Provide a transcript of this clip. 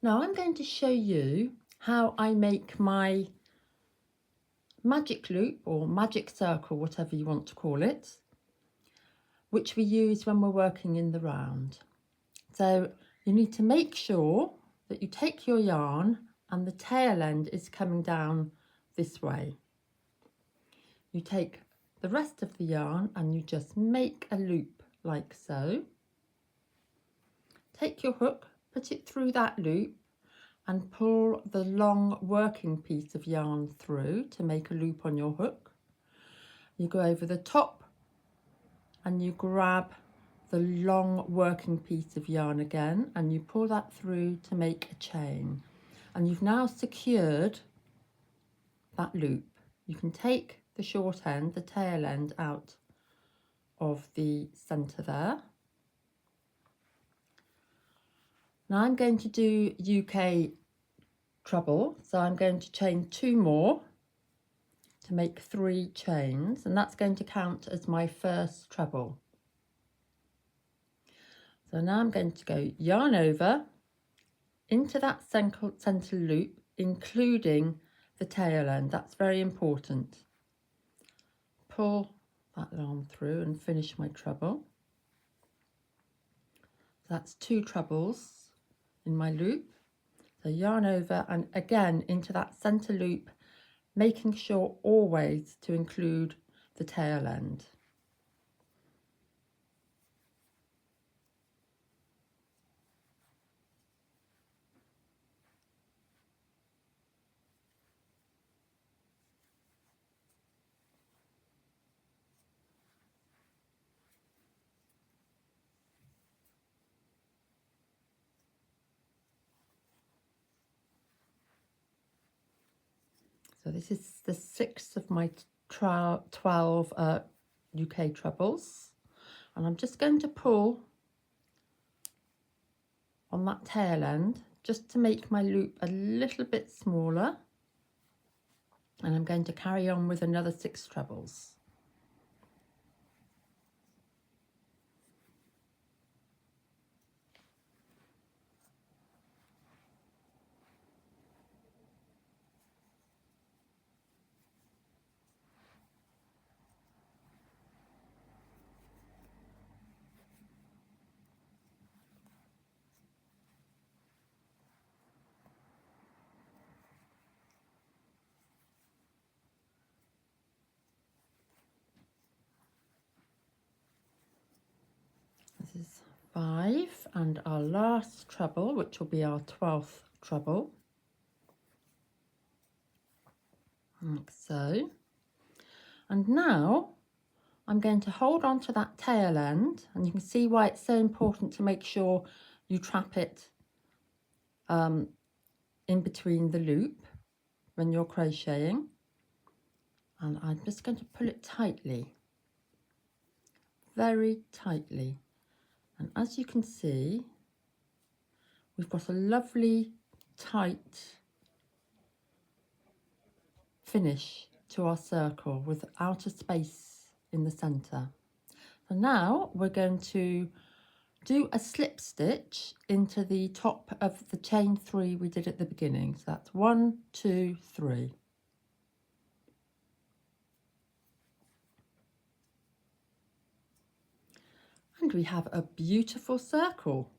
Now I'm going to show you how I make my magic loop or magic circle, whatever you want to call it, which we use when we're working in the round. So you need to make sure that you take your yarn and the tail end is coming down this way. You take the rest of the yarn and you just make a loop like so. Take your hook, put it through that loop and pull the long working piece of yarn through to make a loop on your hook. You go over the top and you grab the long working piece of yarn again and you pull that through to make a chain. And you've now secured that loop. You can take the short end, the tail end, out of the centre there. Now I'm going to do UK treble, so I'm going to chain 2 more to make 3 chains, and that's going to count as my first treble. So now I'm going to go yarn over into that centre loop, including the tail end. That's very important. Pull that yarn through and finish my treble. So that's 2 trebles in my loop. So yarn over and again into that centre loop, making sure always to include the tail end. So this is the 6th of my 12 UK trebles, and I'm just going to pull on that tail end just to make my loop a little bit smaller, and I'm going to carry on with another 6 trebles. This is 5 and our last treble, which will be our 12th treble, like so. And now I'm going to hold on to that tail end, and you can see why it's so important to make sure you trap it in between the loop when you're crocheting. And I'm just going to pull it tightly, very tightly. And as you can see, we've got a lovely tight finish to our circle without a space in the centre. So now we're going to do a slip stitch into the top of the chain 3 we did at the beginning. So that's 1, 2, 3. And we have a beautiful circle.